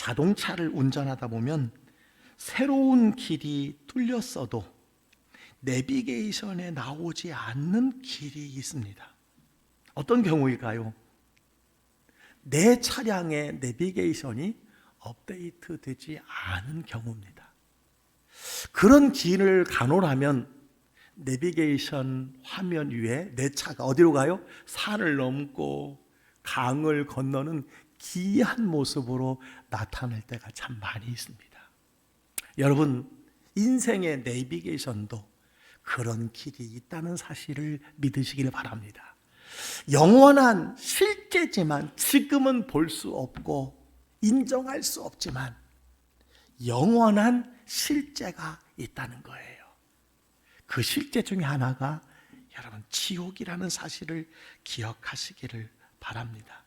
자동차를 운전하다 보면 새로운 길이 뚫렸어도 내비게이션에 나오지 않는 길이 있습니다. 어떤 경우일까요? 내 차량의 내비게이션이 업데이트 되지 않은 경우입니다. 그런 길을 가노라면 내비게이션 화면 위에 내 차가 어디로 가요? 산을 넘고 강을 건너는 기이한 모습으로 나타날 때가 참 많이 있습니다. 여러분, 인생의 내비게이션도 그런 길이 있다는 사실을 믿으시길 바랍니다. 영원한 실제지만 지금은 볼 수 없고 인정할 수 없지만 영원한 실제가 있다는 거예요. 그 실제 중에 하나가 여러분 지옥이라는 사실을 기억하시기를 바랍니다.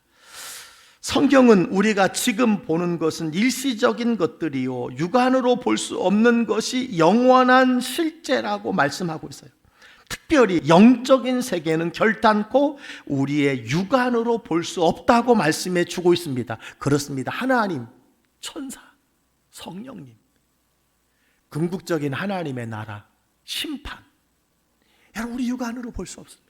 성경은 우리가 지금 보는 것은 일시적인 것들이요 육안으로 볼 수 없는 것이 영원한 실제라고 말씀하고 있어요. 특별히 영적인 세계는 결단코 우리의 육안으로 볼 수 없다고 말씀해 주고 있습니다. 그렇습니다. 하나님, 천사, 성령님, 궁극적인 하나님의 나라, 심판, 여러분 우리 육안으로 볼 수 없습니다.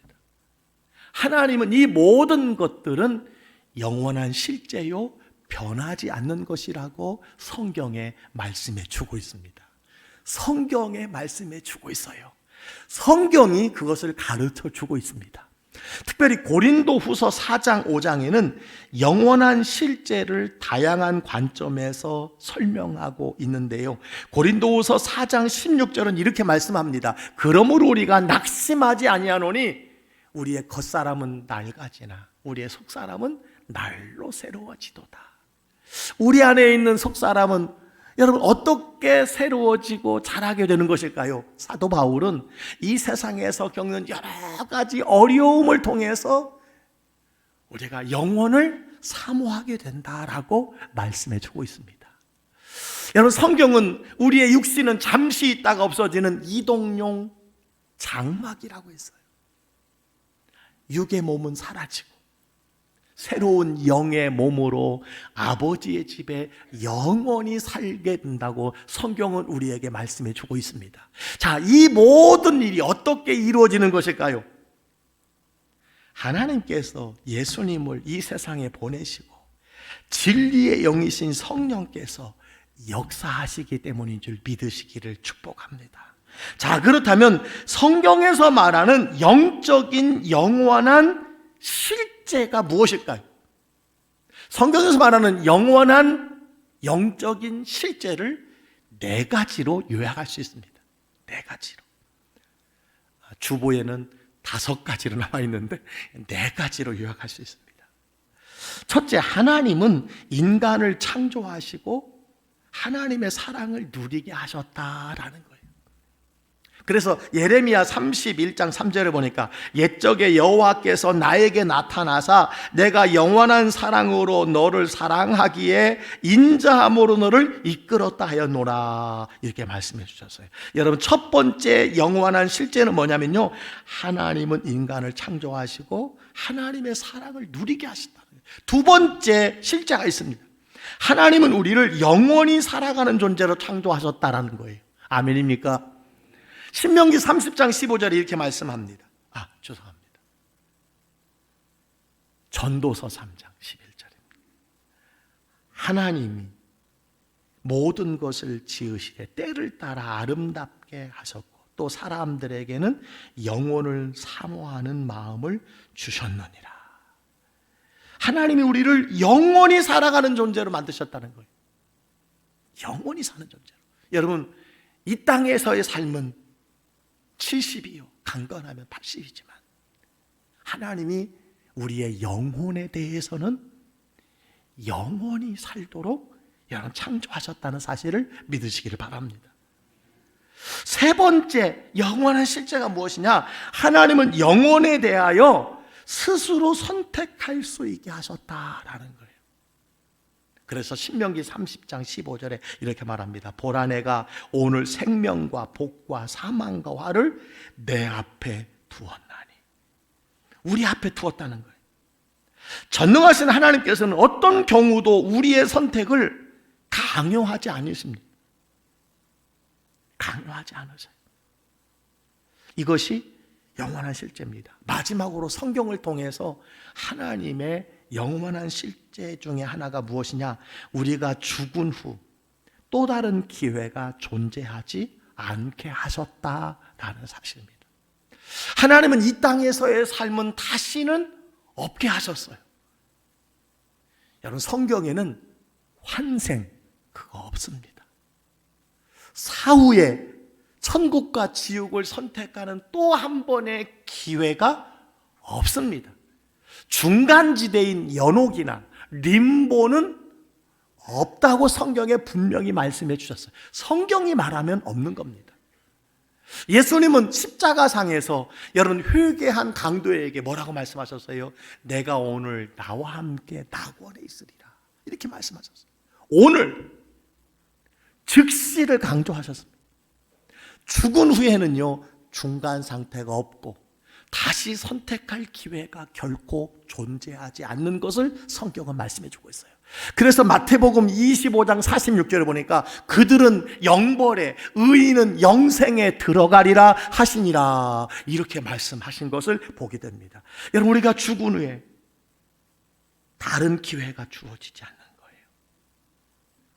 하나님은 이 모든 것들은 영원한 실제요 변하지 않는 것이라고 성경에 말씀해 주고 있습니다. 성경에 말씀해 주고 있어요. 성경이 그것을 가르쳐 주고 있습니다. 특별히 고린도후서 4장 5장에는 영원한 실제를 다양한 관점에서 설명하고 있는데요. 고린도후서 4장 16절은 이렇게 말씀합니다. 그러므로 우리가 낙심하지 아니하노니 우리의 겉사람은 낡아지나 우리의 속사람은 날로 새로워지도다. 우리 안에 있는 속사람은 여러분 어떻게 새로워지고 자라게 되는 것일까요? 사도 바울은 이 세상에서 겪는 여러 가지 어려움을 통해서 우리가 영혼을 사모하게 된다라고 말씀해 주고 있습니다. 여러분 성경은 우리의 육신은 잠시 있다가 없어지는 이동용 장막이라고 했어요. 육의 몸은 사라지고 새로운 영의 몸으로 아버지의 집에 영원히 살게 된다고 성경은 우리에게 말씀해 주고 있습니다. 자, 이 모든 일이 어떻게 이루어지는 것일까요? 하나님께서 예수님을 이 세상에 보내시고 진리의 영이신 성령께서 역사하시기 때문인 줄 믿으시기를 축복합니다. 자, 그렇다면 성경에서 말하는 영적인 영원한 실제가 무엇일까요? 성경에서 말하는 영원한 영적인 실제를 네 가지로 요약할 수 있습니다. 네 가지로. 주보에는 5가지로 나와 있는데 네 가지로 요약할 수 있습니다. 첫째, 하나님은 인간을 창조하시고 하나님의 사랑을 누리게 하셨다라는 거예요. 그래서 예레미야 31장 3절에 보니까 옛적에 여호와께서 나에게 나타나사 내가 영원한 사랑으로 너를 사랑하기에 인자함으로 너를 이끌었다 하였노라 이렇게 말씀해 주셨어요. 여러분 첫 번째 영원한 실제는 뭐냐면요, 하나님은 인간을 창조하시고 하나님의 사랑을 누리게 하신다. 두 번째 실제가 있습니다. 하나님은 우리를 영원히 살아가는 존재로 창조하셨다라는 거예요. 아멘입니까? 신명기 30장 15절에 이렇게 말씀합니다. 죄송합니다. 전도서 3장 11절입니다. 하나님이 모든 것을 지으시되 때를 따라 아름답게 하셨고 또 사람들에게는 영혼을 사모하는 마음을 주셨느니라. 하나님이 우리를 영원히 살아가는 존재로 만드셨다는 거예요. 영원히 사는 존재로. 여러분 이 땅에서의 삶은 70이요 강건하면 80이지만 하나님이 우리의 영혼에 대해서는 영원히 살도록 여러분 창조하셨다는 사실을 믿으시기를 바랍니다. 세 번째 영원한 실제가 무엇이냐, 하나님은 영혼에 대하여 스스로 선택할 수 있게 하셨다라는 거예요. 그래서 신명기 30장 15절에 이렇게 말합니다. 보라 내가 오늘 생명과 복과 사망과 화를 내 앞에 두었나니. 우리 앞에 두었다는 거예요. 전능하신 하나님께서는 어떤 경우도 우리의 선택을 강요하지 않으십니다. 강요하지 않으세요. 이것이 영원한 실제입니다. 마지막으로 성경을 통해서 하나님의 영원한 실제 중에 하나가 무엇이냐? 우리가 죽은 후 또 다른 기회가 존재하지 않게 하셨다라는 사실입니다. 하나님은 이 땅에서의 삶은 다시는 없게 하셨어요. 여러분, 성경에는 환생 그거 없습니다. 사후에 천국과 지옥을 선택하는 또 한 번의 기회가 없습니다. 중간지대인 연옥이나 림보는 없다고 성경에 분명히 말씀해 주셨어요. 성경이 말하면 없는 겁니다. 예수님은 십자가상에서 여러분 회개한 강도에게 뭐라고 말씀하셨어요? 내가 오늘 나와 함께 낙원에 있으리라, 이렇게 말씀하셨어요. 오늘 즉시를 강조하셨습니다. 죽은 후에는요 중간 상태가 없고 다시 선택할 기회가 결코 존재하지 않는 것을 성경은 말씀해 주고 있어요. 그래서 마태복음 25장 46절을 보니까 그들은 영벌에, 의인은 영생에 들어가리라 하시니라, 이렇게 말씀하신 것을 보게 됩니다. 여러분, 우리가 죽은 후에 다른 기회가 주어지지 않는 거예요.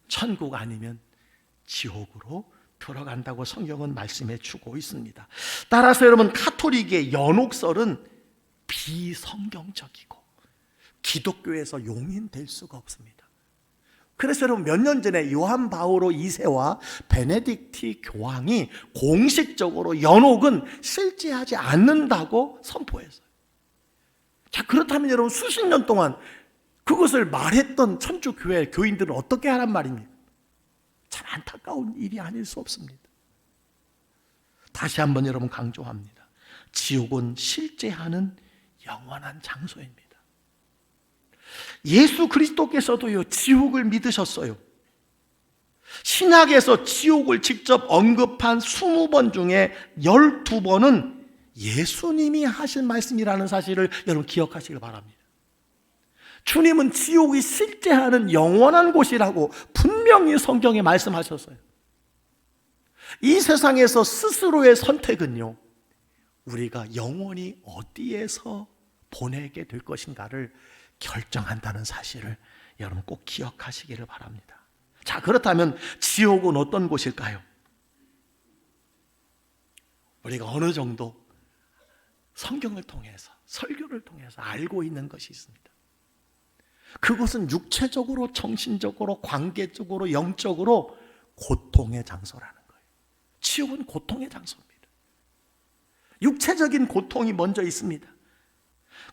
천국 아니면 지옥으로 들어간다고 성경은 말씀해 주고 있습니다. 따라서 여러분, 가톨릭의 연옥설은 비성경적이고 기독교에서 용인될 수가 없습니다. 그래서 여러분, 몇 년 전에 요한 바오로 2세와 베네딕티 교황이 공식적으로 연옥은 실제하지 않는다고 선포했어요. 자, 그렇다면 여러분, 수십 년 동안 그것을 말했던 천주교회 교인들은 어떻게 하란 말입니까? 참 안타까운 일이 아닐 수 없습니다. 다시 한번 여러분 강조합니다. 지옥은 실제하는 영원한 장소입니다. 예수 그리스도께서도요 지옥을 믿으셨어요. 신약에서 지옥을 직접 언급한 20번 중에 12번은 예수님이 하신 말씀이라는 사실을 여러분 기억하시길 바랍니다. 주님은 지옥이 실제하는 영원한 곳이라고 분명히 성경에 말씀하셨어요. 이 세상에서 스스로의 선택은요, 우리가 영원히 어디에서 보내게 될 것인가를 결정한다는 사실을 여러분 꼭 기억하시기를 바랍니다. 자, 그렇다면 지옥은 어떤 곳일까요? 우리가 어느 정도 성경을 통해서, 설교를 통해서 알고 있는 것이 있습니다. 그것은 육체적으로, 정신적으로, 관계적으로, 영적으로 고통의 장소라는 거예요. 지옥은 고통의 장소입니다. 육체적인 고통이 먼저 있습니다.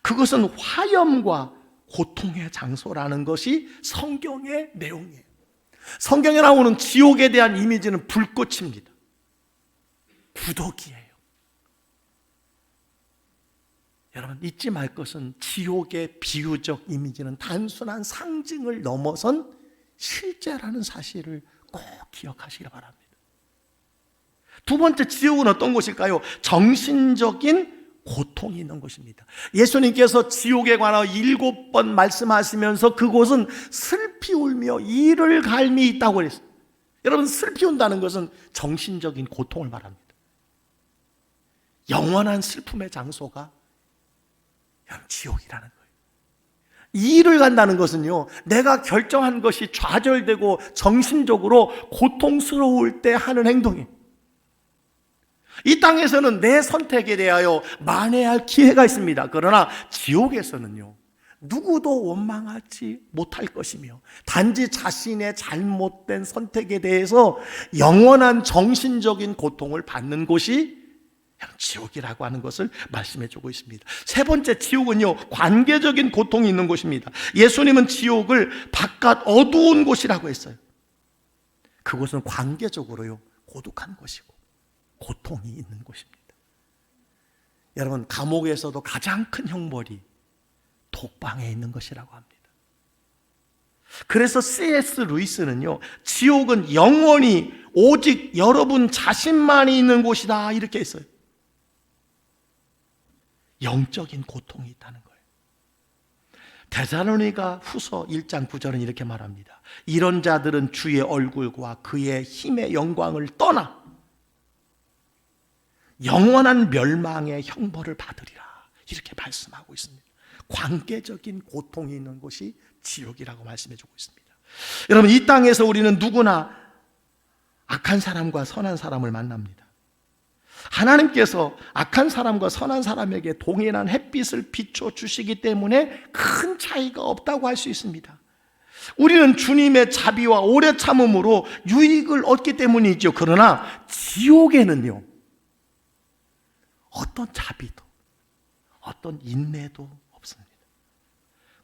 그것은 화염과 고통의 장소라는 것이 성경의 내용이에요. 성경에 나오는 지옥에 대한 이미지는 불꽃입니다. 구더기예요. 여러분, 잊지 말 것은 지옥의 비유적 이미지는 단순한 상징을 넘어선 실제라는 사실을 꼭 기억하시기 바랍니다. 두 번째, 지옥은 어떤 곳일까요? 정신적인 고통이 있는 곳입니다. 예수님께서 지옥에 관하여 7번 말씀하시면서 그곳은 슬피 울며 이를 갈미 있다고 그랬어요. 여러분, 슬피 운다는 것은 정신적인 고통을 말합니다. 영원한 슬픔의 장소가 지옥이라는 거예요. 이를 간다는 것은요, 내가 결정한 것이 좌절되고 정신적으로 고통스러울 때 하는 행동이에요. 이 땅에서는 내 선택에 대하여 만회할 기회가 있습니다. 그러나 지옥에서는요, 누구도 원망하지 못할 것이며 단지 자신의 잘못된 선택에 대해서 영원한 정신적인 고통을 받는 곳이 지옥이라고 하는 것을 말씀해 주고 있습니다. 세 번째, 지옥은요 관계적인 고통이 있는 곳입니다. 예수님은 지옥을 바깥 어두운 곳이라고 했어요. 그곳은 관계적으로요 고독한 곳이고 고통이 있는 곳입니다. 여러분, 감옥에서도 가장 큰 형벌이 독방에 있는 것이라고 합니다. 그래서 C.S. 루이스는요, 지옥은 영원히 오직 여러분 자신만이 있는 곳이다, 이렇게 했어요. 영적인 고통이 있다는 거예요. 데살로니가 후서 1장 9절은 이렇게 말합니다. 이런 자들은 주의 얼굴과 그의 힘의 영광을 떠나 영원한 멸망의 형벌을 받으리라, 이렇게 말씀하고 있습니다. 관계적인 고통이 있는 곳이 지옥이라고 말씀해 주고 있습니다. 여러분, 이 땅에서 우리는 누구나 악한 사람과 선한 사람을 만납니다. 하나님께서 악한 사람과 선한 사람에게 동일한 햇빛을 비춰 주시기 때문에 큰 차이가 없다고 할 수 있습니다. 우리는 주님의 자비와 오래 참음으로 유익을 얻기 때문이죠. 그러나 지옥에는요, 어떤 자비도 어떤 인내도 없습니다.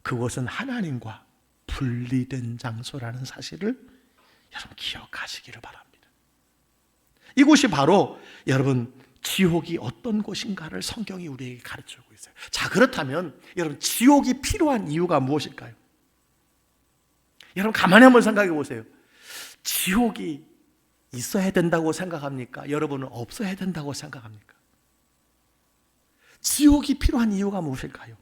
그곳은 하나님과 분리된 장소라는 사실을 여러분 기억하시기를 바랍니다. 이곳이 바로 여러분 지옥이 어떤 곳인가를 성경이 우리에게 가르쳐주고 있어요. 자, 그렇다면 여러분 지옥이 필요한 이유가 무엇일까요? 여러분 가만히 한번 생각해 보세요. 지옥이 있어야 된다고 생각합니까? 여러분은 없어야 된다고 생각합니까? 지옥이 필요한 이유가 무엇일까요?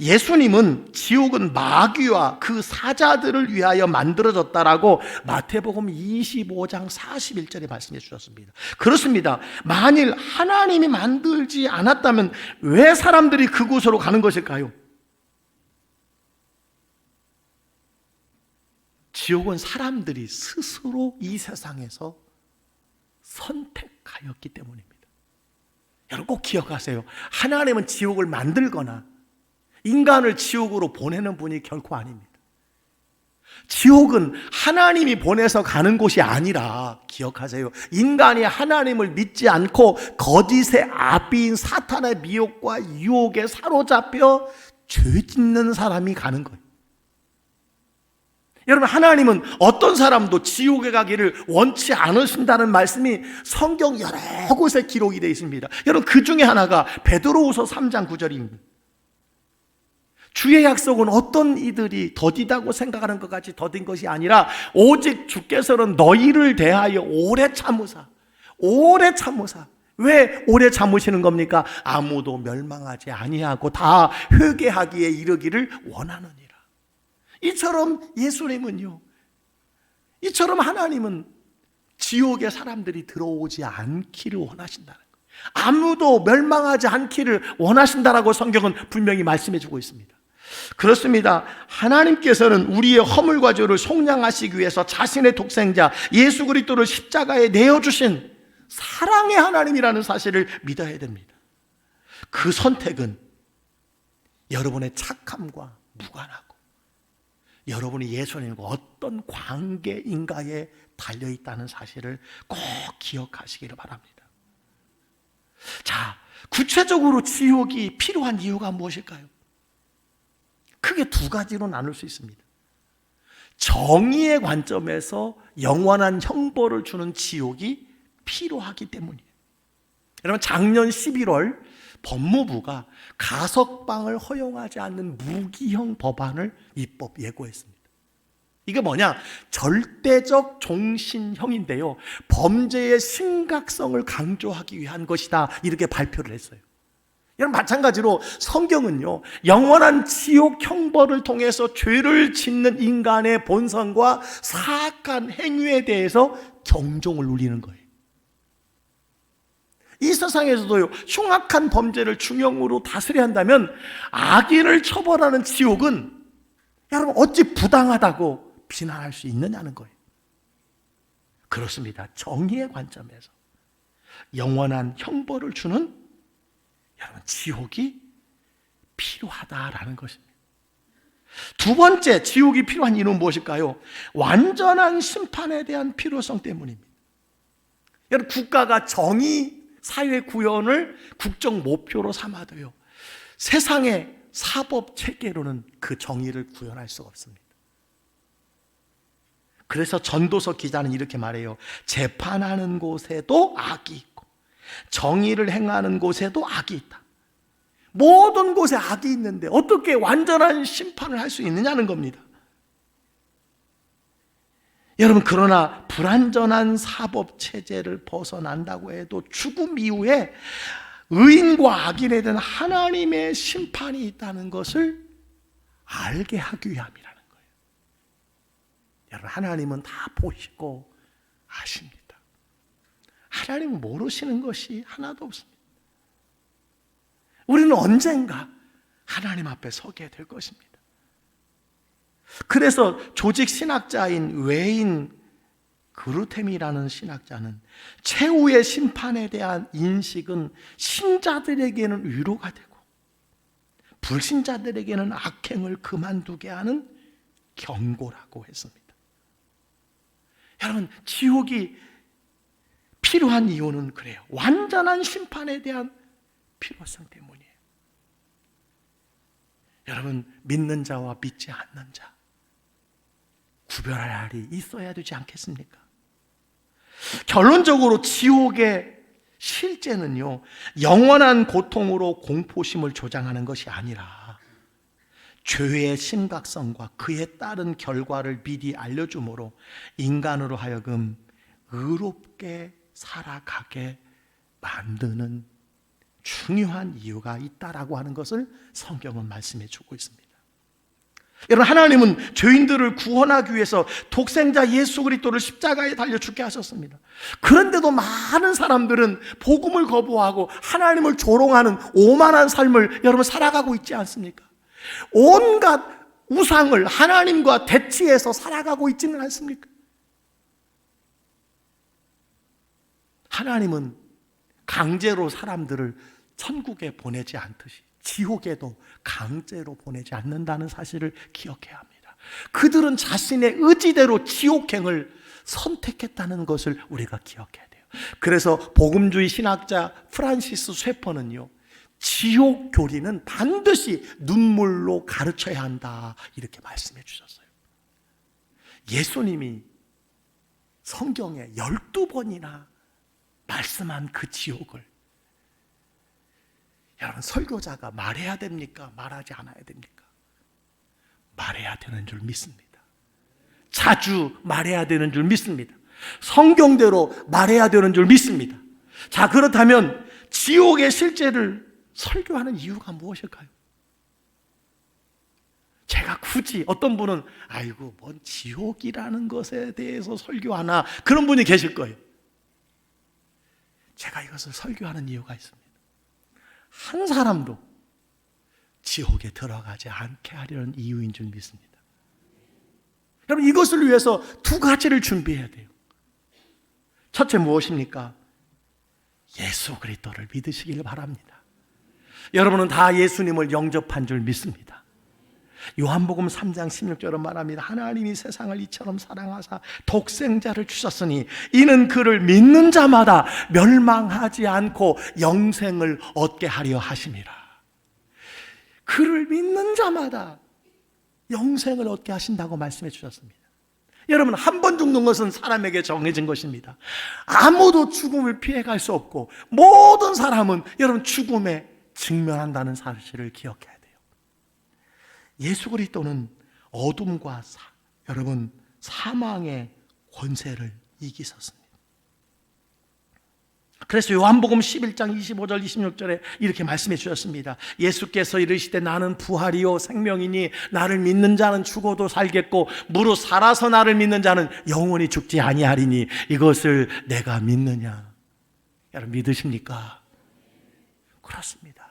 예수님은 지옥은 마귀와 그 사자들을 위하여 만들어졌다라고 마태복음 25장 41절에 말씀해 주셨습니다. 그렇습니다. 만일 하나님이 만들지 않았다면 왜 사람들이 그곳으로 가는 것일까요? 지옥은 사람들이 스스로 이 세상에서 선택하였기 때문입니다. 여러분 꼭 기억하세요. 하나님은 지옥을 만들거나 인간을 지옥으로 보내는 분이 결코 아닙니다. 지옥은 하나님이 보내서 가는 곳이 아니라, 기억하세요, 인간이 하나님을 믿지 않고 거짓의 아비인 사탄의 미혹과 유혹에 사로잡혀 죄 짓는 사람이 가는 거예요. 여러분, 하나님은 어떤 사람도 지옥에 가기를 원치 않으신다는 말씀이 성경 여러 곳에 기록이 되어 있습니다. 여러분, 그 중에 하나가 베드로후서 3장 9절입니다. 주의 약속은 어떤 이들이 더디다고 생각하는 것 같이 더딘 것이 아니라 오직 주께서는 너희를 대하여 오래 참으사. 왜 오래 참으시는 겁니까? 아무도 멸망하지 아니하고 다 회개하기에 이르기를 원하느니라. 이처럼 예수님은요, 이처럼 하나님은 지옥에 사람들이 들어오지 않기를 원하신다는 거예요. 아무도 멸망하지 않기를 원하신다라고 성경은 분명히 말씀해 주고 있습니다. 그렇습니다. 하나님께서는 우리의 허물과 죄를 속량하시기 위해서 자신의 독생자 예수 그리스도를 십자가에 내어주신 사랑의 하나님이라는 사실을 믿어야 됩니다. 그 선택은 여러분의 착함과 무관하고 여러분이 예수님과 어떤 관계인가에 달려있다는 사실을 꼭 기억하시기를 바랍니다. 자, 구체적으로 지옥이 필요한 이유가 무엇일까요? 크게 두 가지로 나눌 수 있습니다. 정의의 관점에서 영원한 형벌을 주는 지옥이 필요하기 때문이에요. 여러분, 작년 11월 법무부가 가석방을 허용하지 않는 무기형 법안을 입법 예고했습니다. 이게 뭐냐? 절대적 종신형인데요, 범죄의 심각성을 강조하기 위한 것이다, 이렇게 발표를 했어요. 여러분, 마찬가지로 성경은요, 영원한 지옥 형벌을 통해서 죄를 짓는 인간의 본성과 사악한 행위에 대해서 경종을 울리는 거예요. 이 세상에서도요, 흉악한 범죄를 중형으로 다스려야 한다면 악인을 처벌하는 지옥은 여러분 어찌 부당하다고 비난할 수 있느냐는 거예요. 그렇습니다. 정의의 관점에서 영원한 형벌을 주는 여러분 지옥이 필요하다라는 것입니다. 두 번째, 지옥이 필요한 이유는 무엇일까요? 완전한 심판에 대한 필요성 때문입니다. 여러분, 국가가 정의 사회 구현을 국정 목표로 삼아도요, 세상의 사법 체계로는 그 정의를 구현할 수가 없습니다. 그래서 전도서 기자는 이렇게 말해요. 재판하는 곳에도 악이 있고 정의를 행하는 곳에도 악이 있다. 모든 곳에 악이 있는데 어떻게 완전한 심판을 할 수 있느냐는 겁니다. 여러분, 그러나 불완전한 사법 체제를 벗어난다고 해도 죽음 이후에 의인과 악인에 대한 하나님의 심판이 있다는 것을 알게 하기 위함이라는 거예요. 여러분, 하나님은 다 보시고 아십니다. 하나님은 모르시는 것이 하나도 없습니다. 우리는 언젠가 하나님 앞에 서게 될 것입니다. 그래서 조직 신학자인 외인 그루템이라는 신학자는 최후의 심판에 대한 인식은 신자들에게는 위로가 되고 불신자들에게는 악행을 그만두게 하는 경고라고 했습니다. 여러분, 지옥이 필요한 이유는 그래요. 완전한 심판에 대한 필요성 때문이에요. 여러분, 믿는 자와 믿지 않는 자 구별할 날이 있어야 되지 않겠습니까? 결론적으로 지옥의 실제는요, 영원한 고통으로 공포심을 조장하는 것이 아니라 죄의 심각성과 그에 따른 결과를 미리 알려줌으로 인간으로 하여금 의롭게 살아가게 만드는 중요한 이유가 있다라고 하는 것을 성경은 말씀해 주고 있습니다. 여러분, 하나님은 죄인들을 구원하기 위해서 독생자 예수 그리스도를 십자가에 달려 죽게 하셨습니다. 그런데도 많은 사람들은 복음을 거부하고 하나님을 조롱하는 오만한 삶을 여러분 살아가고 있지 않습니까? 온갖 우상을 하나님과 대치해서 살아가고 있지는 않습니까? 하나님은 강제로 사람들을 천국에 보내지 않듯이 지옥에도 강제로 보내지 않는다는 사실을 기억해야 합니다. 그들은 자신의 의지대로 지옥행을 선택했다는 것을 우리가 기억해야 돼요. 그래서 복음주의 신학자 프란시스 쇠퍼는요, 지옥 교리는 반드시 눈물로 가르쳐야 한다, 이렇게 말씀해 주셨어요. 예수님이 성경에 12번이나 말씀한 그 지옥을 여러분, 설교자가 말해야 됩니까? 말하지 않아야 됩니까? 말해야 되는 줄 믿습니다. 자주 말해야 되는 줄 믿습니다. 성경대로 말해야 되는 줄 믿습니다. 자, 그렇다면 지옥의 실제를 설교하는 이유가 무엇일까요? 제가 굳이, 어떤 분은 아이고 뭔 지옥이라는 것에 대해서 설교하나, 그런 분이 계실 거예요. 제가 이것을 설교하는 이유가 있습니다. 한 사람도 지옥에 들어가지 않게 하려는 이유인 줄 믿습니다. 여러분, 이것을 위해서 두 가지를 준비해야 돼요. 첫째 무엇입니까? 예수 그리스도를 믿으시길 바랍니다. 여러분은 다 예수님을 영접한 줄 믿습니다. 요한복음 3장 16절은 말합니다. 하나님이 세상을 이처럼 사랑하사 독생자를 주셨으니 이는 그를 믿는 자마다 멸망하지 않고 영생을 얻게 하려 하심이라. 그를 믿는 자마다 영생을 얻게 하신다고 말씀해 주셨습니다. 여러분, 한 번 죽는 것은 사람에게 정해진 것입니다. 아무도 죽음을 피해갈 수 없고 모든 사람은 여러분 죽음에 직면한다는 사실을 기억해야 돼요. 예수 그리스도는 어둠과 여러분 사망의 권세를 이기셨습니다. 그래서 요한복음 11장 25절 26절에 이렇게 말씀해 주셨습니다. 예수께서 이르시되 나는 부활이요 생명이니 나를 믿는 자는 죽어도 살겠고 무릇 살아서 나를 믿는 자는 영원히 죽지 아니하리니 이것을 내가 믿느냐. 여러분, 믿으십니까? 그렇습니다.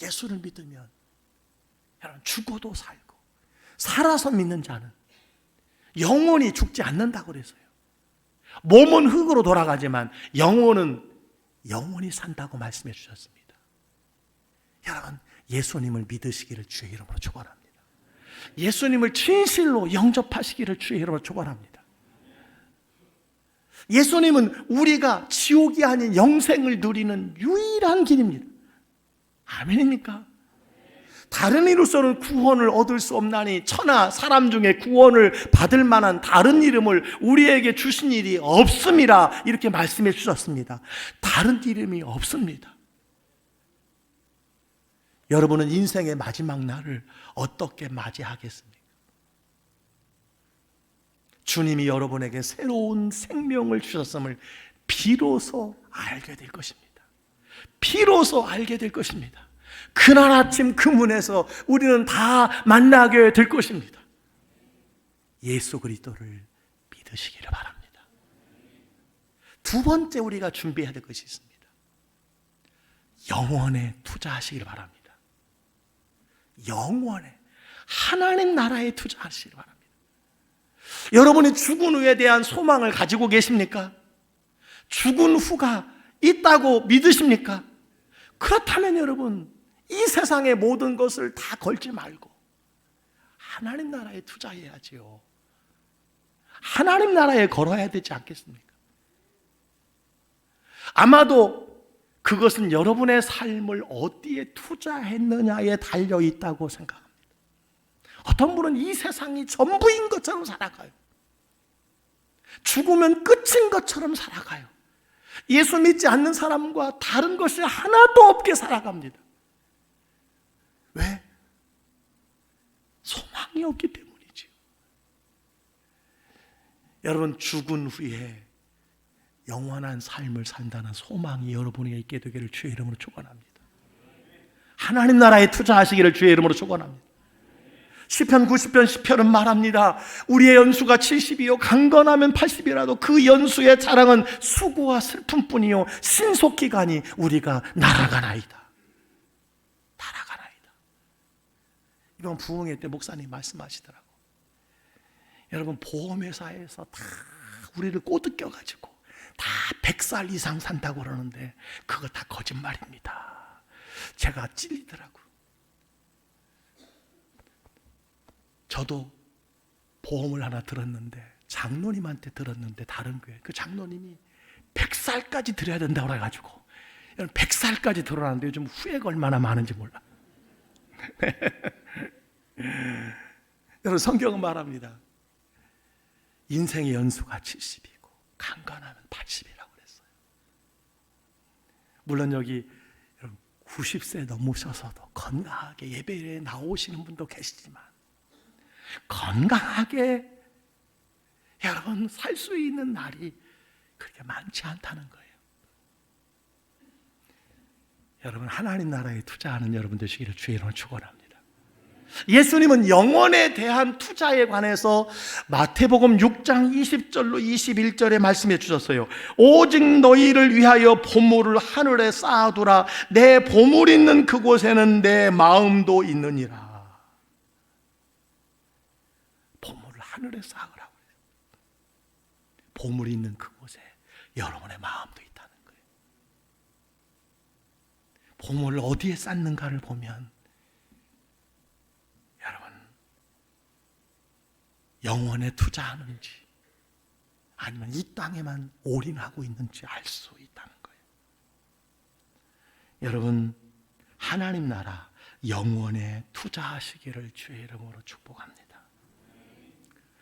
예수를 믿으면 여러분 죽어도 살고 살아서 믿는 자는 영원히 죽지 않는다고 그랬어요. 몸은 흙으로 돌아가지만 영혼은 영원히 산다고 말씀해 주셨습니다. 여러분, 예수님을 믿으시기를 주의 이름으로 축원합니다. 예수님을 진실로 영접하시기를 주의 이름으로 축원합니다. 예수님은 우리가 지옥이 아닌 영생을 누리는 유일한 길입니다. 아멘입니까? 다른 이로서는 구원을 얻을 수 없나니 천하 사람 중에 구원을 받을 만한 다른 이름을 우리에게 주신 일이 없음이라, 이렇게 말씀해 주셨습니다. 다른 이름이 없습니다. 여러분은 인생의 마지막 날을 어떻게 맞이하겠습니까? 주님이 여러분에게 새로운 생명을 주셨음을 비로소 알게 될 것입니다. 비로소 알게 될 것입니다. 그날 아침 그 문에서 우리는 다 만나게 될 것입니다. 예수 그리스도를 믿으시기를 바랍니다. 두 번째 우리가 준비해야 될 것이 있습니다. 영원에 투자하시기를 바랍니다. 영원에 하나님 나라에 투자하시기를 바랍니다. 여러분이 죽은 후에 대한 소망을 가지고 계십니까? 죽은 후가 있다고 믿으십니까? 그렇다면 여러분, 이 세상의 모든 것을 다 걸지 말고 하나님 나라에 투자해야지요. 하나님 나라에 걸어야 되지 않겠습니까? 아마도 그것은 여러분의 삶을 어디에 투자했느냐에 달려 있다고 생각합니다. 어떤 분은 이 세상이 전부인 것처럼 살아가요. 죽으면 끝인 것처럼 살아가요. 예수 믿지 않는 사람과 다른 것이 하나도 없게 살아갑니다. 왜? 소망이 없기 때문이죠. 여러분, 죽은 후에 영원한 삶을 산다는 소망이 여러분에게 있게 되기를 주의 이름으로 축원합니다. 하나님 나라에 투자하시기를 주의 이름으로 축원합니다. 시편 90편 10편은 말합니다. 우리의 연수가 70이요 강건하면 80이라도 그 연수의 자랑은 수고와 슬픔뿐이요 신속기간이 우리가 날아가나이다. 날아가나이다. 이번 부흥회 때 목사님 말씀하시더라고. 여러분, 보험회사에서 다 우리를 꼬드겨가지고 다 100살 이상 산다고 그러는데 그거 다 거짓말입니다. 제가 찔리더라고요. 저도 보험을 하나 들었는데, 장로님한테 들었는데, 다른 교회 그 장로님이 100살까지 들어야 된다고 해가지고 100살까지 들어놨는데 요즘 후회가 얼마나 많은지 몰라. 여러분, 성경은 말합니다. 인생의 연수가 70이고 강건하면 80이라고 그랬어요. 물론 여기 90세 넘으셔서도 건강하게 예배에 나오시는 분도 계시지만 건강하게 여러분 살 수 있는 날이 그렇게 많지 않다는 거예요. 여러분, 하나님 나라에 투자하는 여러분 되시기를 주의 이름으로 축원합니다. 예수님은 영원에 대한 투자에 관해서 마태복음 6장 20절로 21절에 말씀해 주셨어요. 오직 너희를 위하여 보물을 하늘에 쌓아두라. 내 보물 있는 그곳에는 내 마음도 있느니라. 보물을 하늘에 쌓으라고 해요. 보물이 있는 그곳에 여러분의 마음도 있다는 거예요. 보물을 어디에 쌓는가를 보면 여러분, 영원에 투자하는지 아니면 이 땅에만 올인하고 있는지 알 수 있다는 거예요. 여러분, 하나님 나라 영원에 투자하시기를 주의 이름으로 축복합니다.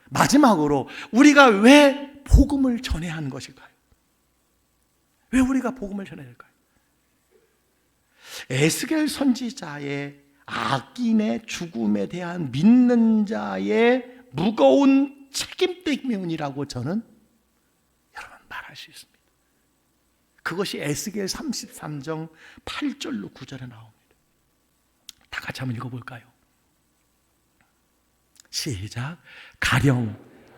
마지막으로 우리가 왜 복음을 전해야 하는 것일까요? 왜 우리가 복음을 전해야 할까요? 에스겔 선지자의 악인의 죽음에 대한 믿는 자의 무거운 책임 때문이라고 저는 여러분 말할 수 있습니다. 그것이 에스겔 33장 8절로 9절에 나옵니다. 다 같이 한번 읽어볼까요? 시작. 가령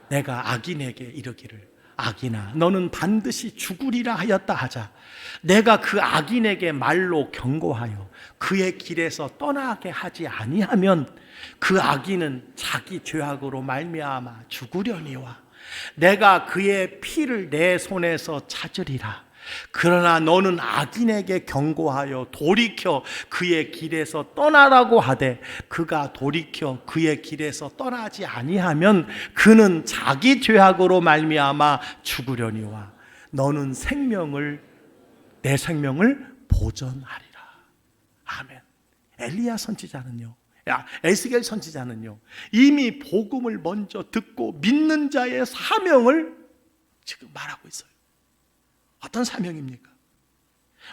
내가 악인에게 이르기를 악인아 너는 반드시 죽으리라 하였다 하자 내가 그 악인에게 말로 경고하여 그의 길에서 떠나게 하지 아니하면 그 악인은 자기 죄악으로 말미암아 죽으려니와 내가 그의 피를 내 손에서 찾으리라. 그러나 너는 악인에게 경고하여 돌이켜 그의 길에서 떠나라고 하되 그가 돌이켜 그의 길에서 떠나지 아니하면 그는 자기 죄악으로 말미암아 죽으려니와 너는 내 생명을 보존하리라. 아멘. 엘리야 선지자는요, 에스겔 선지자는요 이미 복음을 먼저 듣고 믿는 자의 사명을 지금 말하고 있어요. 어떤 사명입니까?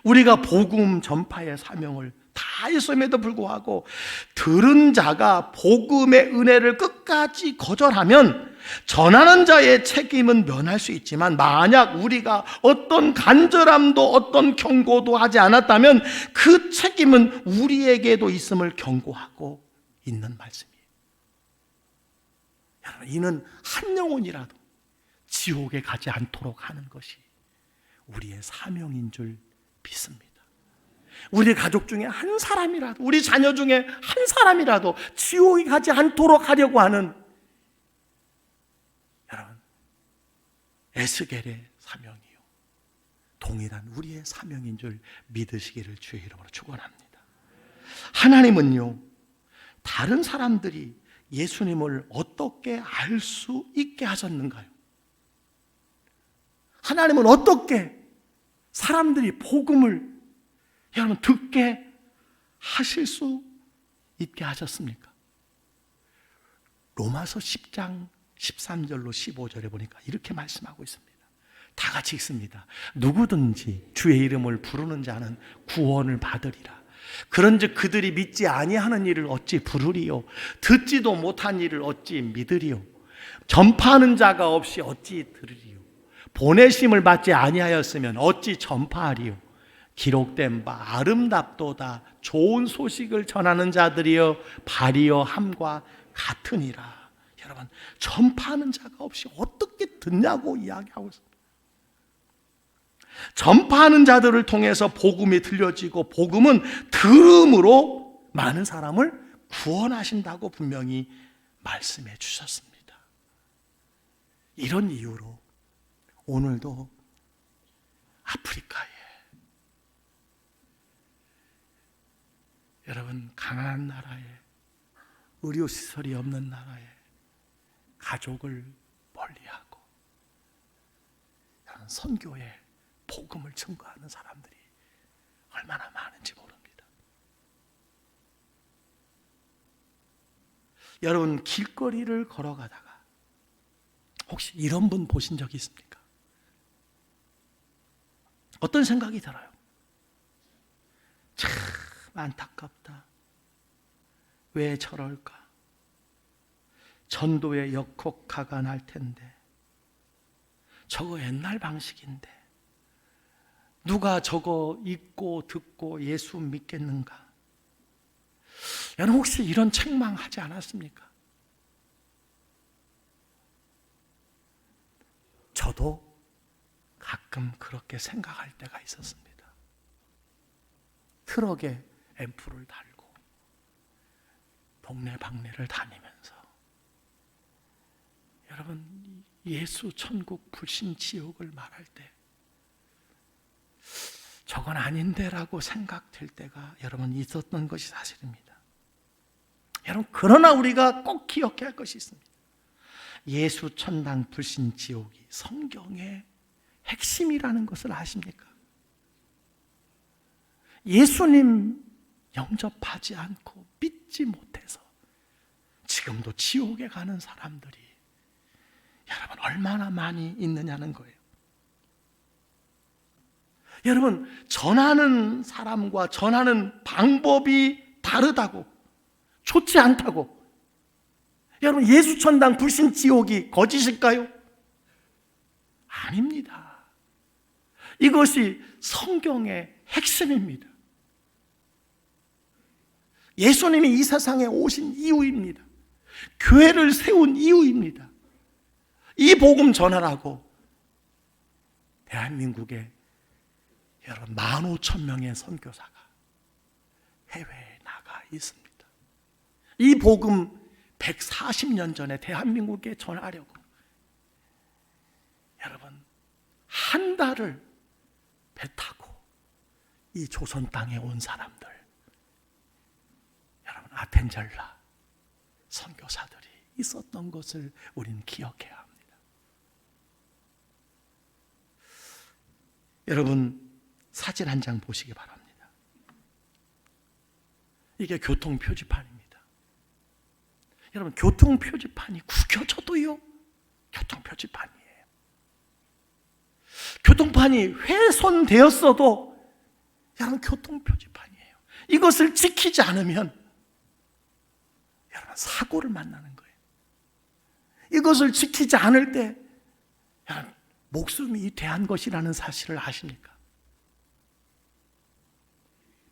우리가 복음 전파의 사명을 다 있음에도 불구하고 들은 자가 복음의 은혜를 끝까지 거절하면 전하는 자의 책임은 면할 수 있지만, 만약 우리가 어떤 간절함도 어떤 경고도 하지 않았다면 그 책임은 우리에게도 있음을 경고하고 있는 말씀이에요. 여러분, 이는 한 영혼이라도 지옥에 가지 않도록 하는 것이 우리의 사명인 줄 믿습니다. 우리 가족 중에 한 사람이라도, 우리 자녀 중에 한 사람이라도 지옥에 가지 않도록 하려고 하는, 여러분, 에스겔의 사명이요, 동일한 우리의 사명인 줄 믿으시기를 주의 이름으로 축원합니다. 하나님은요, 다른 사람들이 예수님을 어떻게 알 수 있게 하셨는가요? 하나님은 어떻게 사람들이 복음을 여러분 듣게 하실 수 있게 하셨습니까? 로마서 10장 13절로 15절에 보니까 이렇게 말씀하고 있습니다. 다 같이 읽습니다. 누구든지 주의 이름을 부르는 자는 구원을 받으리라. 그런즉 그들이 믿지 아니하는 일을 어찌 부르리요? 듣지도 못한 일을 어찌 믿으리요? 전파하는 자가 없이 어찌 들으리요? 보내심을 받지 아니하였으면 어찌 전파하리요? 기록된 바 아름답도다 좋은 소식을 전하는 자들이여 발이여 함과 같으니라. 여러분, 전파하는 자가 없이 어떻게 듣냐고 이야기하고 있습니다. 전파하는 자들을 통해서 복음이 들려지고, 복음은 들음으로 많은 사람을 구원하신다고 분명히 말씀해 주셨습니다. 이런 이유로 오늘도 아프리카에, 여러분, 가난한 나라에, 의료시설이 없는 나라에 가족을 멀리하고 선교에 복음을 증거하는 사람들이 얼마나 많은지 모릅니다. 여러분, 길거리를 걸어가다가 혹시 이런 분 보신 적이 있습니까? 어떤 생각이 들어요? 참 안타깝다. 왜 저럴까? 전도에 역효과가 날 텐데, 저거 옛날 방식인데 누가 저거 읽고 듣고 예수 믿겠는가? 여러분, 혹시 이런 책망하지 않았습니까? 저도 가끔 그렇게 생각할 때가 있었습니다. 트럭에 앰프를 달고 동네 방네를 다니면서, 여러분, 예수 천국 불신 지옥을 말할 때 저건 아닌데라고 생각될 때가 여러분 있었던 것이 사실입니다. 여러분, 그러나 우리가 꼭 기억해야 할 것이 있습니다. 예수 천당 불신 지옥이 성경의 핵심이라는 것을 아십니까? 예수님 영접하지 않고 믿지 못해서 지금도 지옥에 가는 사람들이 여러분 얼마나 많이 있느냐는 거예요. 여러분, 전하는 사람과 전하는 방법이 다르다고, 좋지 않다고, 여러분, 예수 천당 불신 지옥이 거짓일까요? 아닙니다. 이것이 성경의 핵심입니다. 예수님이 이 세상에 오신 이유입니다. 교회를 세운 이유입니다. 이 복음 전하라고 대한민국에 여러분 15,000명의 선교사가 해외에 나가 있습니다. 이 복음 140년 전에 대한민국에 전하려고 여러분 한 달을 배 타고 이 조선 땅에 온 사람들, 여러분 아펜젤라 선교사들이 있었던 것을 우리는 기억해야 합니다. 여러분, 사진 한 장 보시기 바랍니다. 이게 교통 표지판입니다. 여러분, 교통 표지판이 구겨져도요, 교통 표지판이에요. 교통판이 훼손되었어도 여러분 교통 표지판이에요. 이것을 지키지 않으면 여러분 사고를 만나는 거예요. 이것을 지키지 않을 때 여러분 목숨이 대한 것이라는 사실을 아십니까?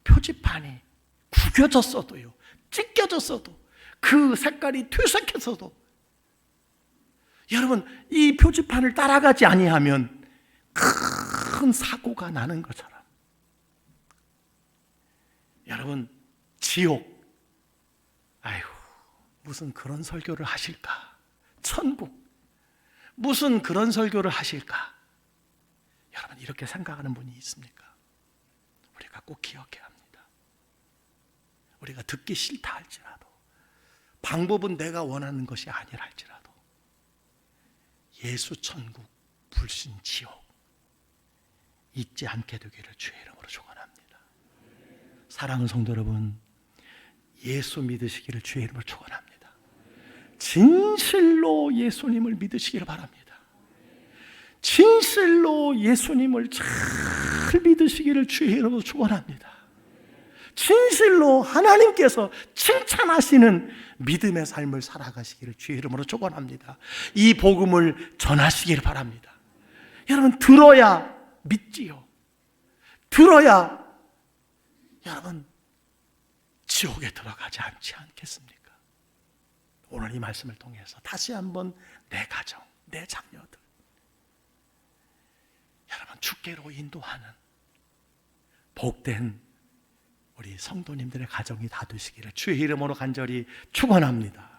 표지판이 구겨졌어도요, 찢겨졌어도, 그 색깔이 퇴색했어도 여러분 이 표지판을 따라가지 아니하면 큰 사고가 나는 것처럼 여러분 지옥, 아이고 무슨 그런 설교를 하실까? 천국 무슨 그런 설교를 하실까? 여러분 이렇게 생각하는 분이 있습니까? 우리가 꼭 기억해야 합니다. 우리가 듣기 싫다 할지라도, 방법은 내가 원하는 것이 아니라 할지라도 예수 천국, 불신 지옥 잊지 않게 되기를 주의 이름으로 축원합니다. 사랑하는 성도 여러분, 예수 믿으시기를 주의 이름으로 축원합니다. 진실로 예수님을 믿으시기를 바랍니다. 진실로 예수님을 잘 믿으시기를 주의 이름으로 축원합니다. 진실로 하나님께서 칭찬하시는 믿음의 삶을 살아가시기를 주의 이름으로 축원합니다. 이 복음을 전하시기를 바랍니다. 여러분 들어야 믿지요. 들어야 여러분 지옥에 들어가지 않지 않겠습니까? 오늘 이 말씀을 통해서 다시 한번 내 가정, 내 자녀들 여러분 주께로 인도하는 복된 우리 성도님들의 가정이 다 되시기를 주의 이름으로 간절히 축원합니다.